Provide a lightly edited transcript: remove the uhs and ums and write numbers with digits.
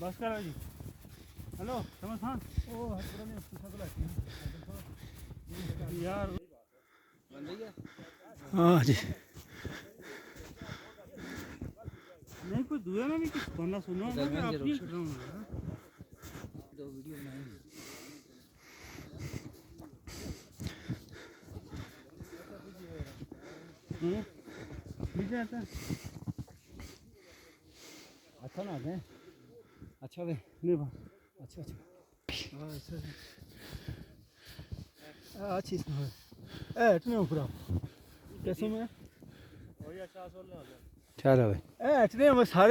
बस करो जी। हेलो समझ खान यार हाँ जी नहीं कोई दुआ में भी कुछ बनना सुनो आप ही कर रहा हूँ दो वीडियो बनाएंगे अच्छा ना है अच्छा वे नहीं बा अच्छा अच्छा हाँ अच्छा अच्छी सुनो इतने ऊपर कैसे में चलो इतने में सारे